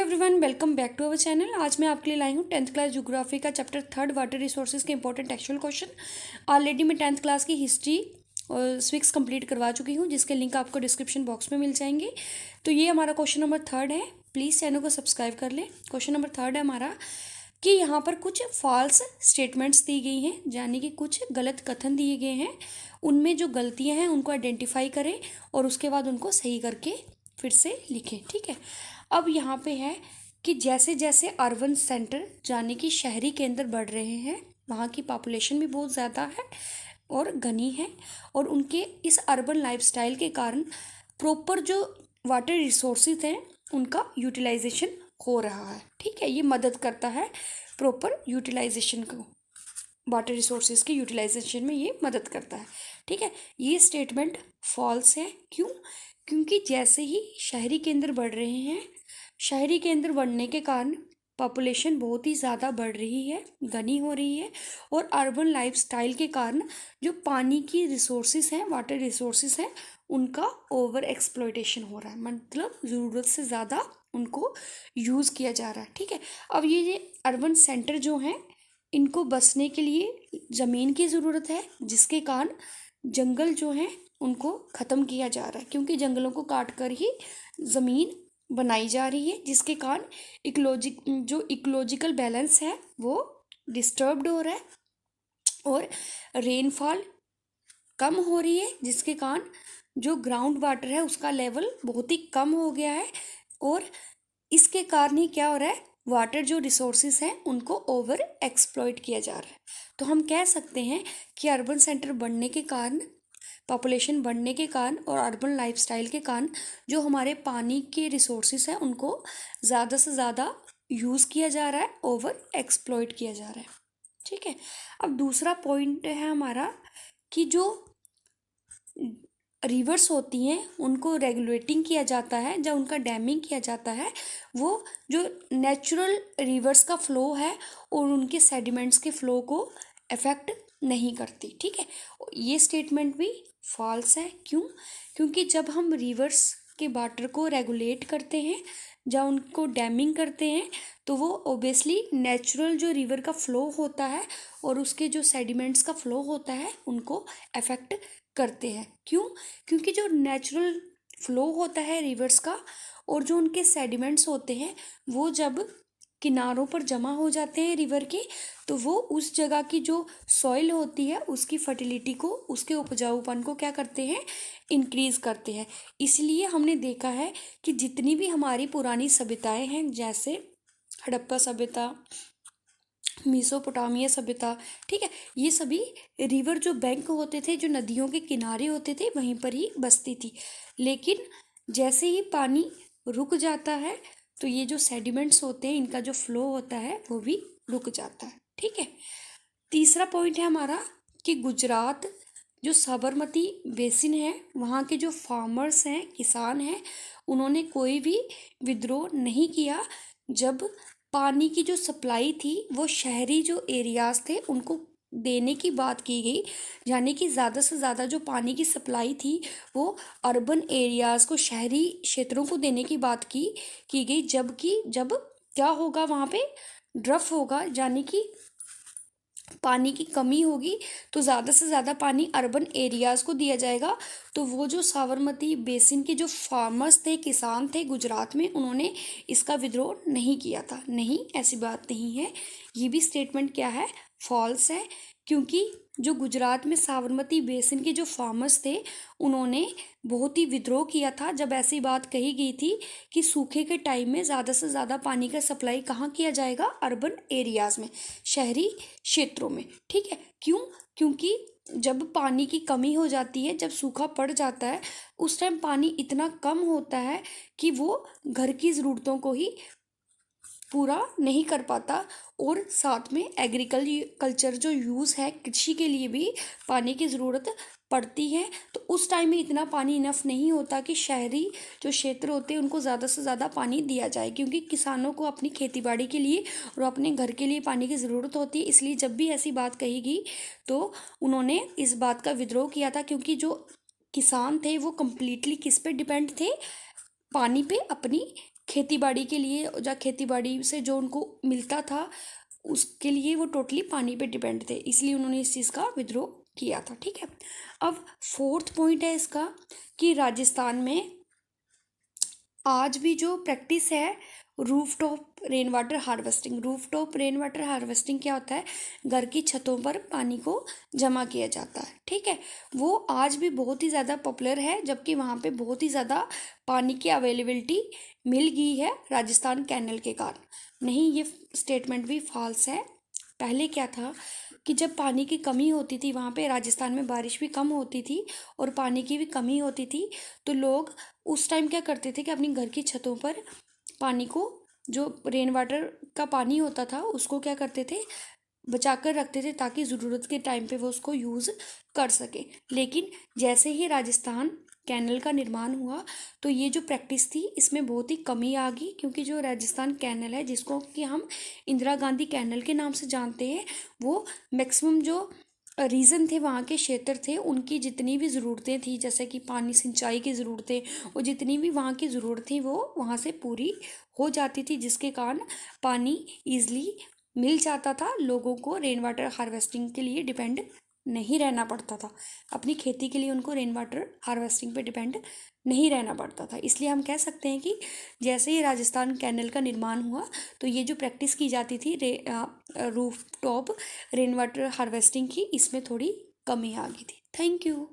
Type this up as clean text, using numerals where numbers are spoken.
Everyone, welcome back to our channel. आज मैं आपके लिए लाई हूँ 10th क्लास ज्योग्राफी का चैप्टर 3 वाटर रिसोर्सेज के इंपॉर्टेंट टेक्सचुअल क्वेश्चन। ऑलरेडी मैं 10th क्लास की हिस्ट्री और स्विक्स कंप्लीट करवा चुकी हूँ, जिसके लिंक आपको डिस्क्रिप्शन बॉक्स में मिल जाएंगे। तो ये हमारा क्वेश्चन नंबर 3 है। प्लीज़ चैनल को सब्सक्राइब कर लें। क्वेश्चन नंबर 3 है हमारा कि यहाँ पर कुछ फॉल्स स्टेटमेंट्स दी गई हैं, यानी कि कुछ गलत कथन दिए गए हैं। उनमें जो गलतियाँ हैं उनको आइडेंटिफाई करें और उसके बाद उनको सही करके फिर से लिखें। ठीक है। अब यहाँ पे है कि जैसे जैसे अर्बन सेंटर यानी कि शहरी केंद्र बढ़ रहे हैं, वहाँ की पॉपुलेशन भी बहुत ज़्यादा है और घनी है, और उनके इस अर्बन लाइफस्टाइल के कारण प्रॉपर जो वाटर रिसोर्सेज हैं उनका यूटिलाइजेशन हो रहा है। ठीक है, ये मदद करता है प्रॉपर यूटिलाइजेशन को, वाटर रिसोर्सेज के यूटिलाइजेशन में ये मदद करता है। ठीक है, ये स्टेटमेंट फॉल्स है। क्यों? क्योंकि जैसे ही शहरी केंद्र बढ़ रहे हैं, शहरी केंद्र बढ़ने के कारण पॉपुलेशन बहुत ही ज़्यादा बढ़ रही है, घनी हो रही है, और अर्बन लाइफस्टाइल के कारण जो पानी की रिसोर्सेज हैं, वाटर रिसोर्सेज हैं, उनका ओवर एक्सप्लॉयटेशन हो रहा है, मतलब ज़रूरत से ज़्यादा उनको यूज़ किया जा रहा है। ठीक है, अब ये अर्बन सेंटर जो हैं, इनको बसने के लिए ज़मीन की ज़रूरत है, जिसके कारण जंगल जो हैं उनको ख़त्म किया जा रहा है, क्योंकि जंगलों को काट कर ही ज़मीन बनाई जा रही है, जिसके कारण इकोलॉजिकल बैलेंस है वो डिस्टर्ब्ड हो रहा है, और रेनफॉल कम हो रही है, जिसके कारण जो ग्राउंड वाटर है उसका लेवल बहुत ही कम हो गया है, और इसके कारण ही क्या हो रहा है, वाटर जो रिसोर्सेज हैं उनको ओवर एक्सप्लॉइट किया जा रहा है। तो हम कह सकते हैं कि अर्बन सेंटर बढ़ने के कारण, पॉपुलेशन बढ़ने के कारण और अर्बन लाइफस्टाइल के कारण जो हमारे पानी के रिसोर्सेज हैं उनको ज़्यादा से ज़्यादा यूज़ किया जा रहा है, ओवर एक्सप्लॉइट किया जा रहा है। ठीक है, अब दूसरा पॉइंट है हमारा कि जो रिवर्स होती हैं उनको रेगुलेटिंग किया जाता है, जब उनका डैमिंग किया जाता है, वो जो नेचुरल रिवर्स का फ़्लो है और उनके सेडिमेंट्स के फ़्लो को अफेक्ट नहीं करती। ठीक है, ये स्टेटमेंट भी फॉल्स है। क्यों? क्योंकि जब हम रिवर्स के वाटर को रेगुलेट करते हैं, जब उनको डैमिंग करते हैं, तो वो ओबियसली नेचुरल जो रिवर का फ़्लो होता है और उसके जो सेडिमेंट्स का फ़्लो होता है उनको अफेक्ट करते हैं। क्यों? क्योंकि जो नेचुरल फ्लो होता है रिवर्स का और जो उनके सेडिमेंट्स होते हैं, वो जब किनारों पर जमा हो जाते हैं रिवर के, तो वो उस जगह की जो सॉइल होती है उसकी फर्टिलिटी को, उसके उपजाऊपन को क्या करते हैं, इंक्रीज़ करते हैं। इसलिए हमने देखा है कि जितनी भी हमारी पुरानी सभ्यताएं हैं, जैसे हड़प्पा सभ्यता, मेसोपोटामिया सभ्यता, ठीक है, ये सभी रिवर जो बैंक होते थे, जो नदियों के किनारे होते थे, वहीं पर ही बसती थी। लेकिन जैसे ही पानी रुक जाता है, तो ये जो सेडिमेंट्स होते हैं, इनका जो फ्लो होता है वो भी रुक जाता है। ठीक है, तीसरा पॉइंट है हमारा कि गुजरात जो साबरमती बेसिन है, वहाँ के जो फार्मर्स हैं, किसान हैं, उन्होंने कोई भी विद्रोह नहीं किया जब पानी की जो सप्लाई थी वो शहरी जो एरियाज़ थे उनको देने की बात की गई, यानी कि ज़्यादा से ज़्यादा जो पानी की सप्लाई थी वो अर्बन एरियाज़ को, शहरी क्षेत्रों को देने की बात की गई। जबकि जब क्या होगा, वहाँ पे ड्रफ होगा, यानी कि पानी की कमी होगी, तो ज़्यादा से ज़्यादा पानी अर्बन एरियाज़ को दिया जाएगा। तो वो जो साबरमती बेसिन के जो फार्मर्स थे, किसान थे गुजरात में, उन्होंने इसका विद्रोह नहीं किया था। नहीं, ऐसी बात नहीं है। ये भी स्टेटमेंट क्या है, फॉल्स है। क्योंकि जो गुजरात में साबरमती बेसिन के जो फार्मर्स थे, उन्होंने बहुत ही विद्रोह किया था जब ऐसी बात कही गई थी कि सूखे के टाइम में ज़्यादा से ज़्यादा पानी का सप्लाई कहाँ किया जाएगा, अर्बन एरियाज़ में, शहरी क्षेत्रों में। ठीक है, क्यों? क्योंकि जब पानी की कमी हो जाती है, जब सूखा पड़ जाता है, उस टाइम पानी इतना कम होता है कि वो घर की ज़रूरतों को ही पूरा नहीं कर पाता, और साथ में एग्रीकल्चर जो यूज़ है, कृषि के लिए भी पानी की ज़रूरत पड़ती है। तो उस टाइम में इतना पानी इनफ नहीं होता कि शहरी जो क्षेत्र होते हैं उनको ज़्यादा से ज़्यादा पानी दिया जाए, क्योंकि किसानों को अपनी खेतीबाड़ी के लिए और अपने घर के लिए पानी की ज़रूरत होती है। इसलिए जब भी ऐसी बात कही गई तो उन्होंने इस बात का विद्रोह किया था, क्योंकि जो किसान थे वो कम्प्लीटली किस पे डिपेंड थे, पानी पे, अपनी खेती बाड़ी के लिए, या खेती बाड़ी से जो उनको मिलता था उसके लिए वो टोटली पानी पे डिपेंड थे, इसलिए उन्होंने इस चीज़ का विद्रोह किया था। ठीक है। अब फोर्थ पॉइंट है इसका कि राजस्थान में आज भी जो प्रैक्टिस है rooftop rain water harvesting. Rooftop rain water harvesting क्या होता है? घर की छतों पर पानी को जमा किया जाता है। ठीक है। वो आज भी बहुत ही ज़्यादा पॉपुलर है, जबकि वहाँ पे बहुत ही ज़्यादा पानी की अवेलेबिलिटी मिल गई है राजस्थान कैनल के कारण। नहीं, ये स्टेटमेंट भी फॉल्स है। पहले क्या था कि जब पानी की कमी होती थी, वहाँ पे राजस्थान में बारिश भी कम होती थी और पानी की भी कमी होती थी, तो लोग उस टाइम क्या करते थे कि अपनी घर की छतों पर पानी को, जो रेन वाटर का पानी होता था उसको क्या करते थे, बचा कर रखते थे, ताकि ज़रूरत के टाइम पे वो उसको यूज़ कर सके। लेकिन जैसे ही राजस्थान कैनल का निर्माण हुआ तो ये जो प्रैक्टिस थी इसमें बहुत ही कमी आ गई, क्योंकि जो राजस्थान कैनल है, जिसको कि हम इंदिरा गांधी कैनल के नाम से जानते हैं, वो मैक्सिमम जो रीज़न थे, वहाँ के क्षेत्र थे, उनकी जितनी भी ज़रूरतें थी, जैसे कि पानी सिंचाई की ज़रूरतें और जितनी भी वहाँ की ज़रूरत थी वो वहाँ से पूरी हो जाती थी, जिसके कारण पानी ईज़िली मिल जाता था। लोगों को रेन वाटर हार्वेस्टिंग के लिए डिपेंड नहीं रहना पड़ता था, अपनी खेती के लिए उनको रेन वाटर हार्वेस्टिंग पे डिपेंड नहीं रहना पड़ता था। इसलिए हम कह सकते हैं कि जैसे ही राजस्थान कैनल का निर्माण हुआ तो ये जो प्रैक्टिस की जाती थी roof top rain water harvesting की, इसमें थोड़ी कमी आ गई थी। Thank you.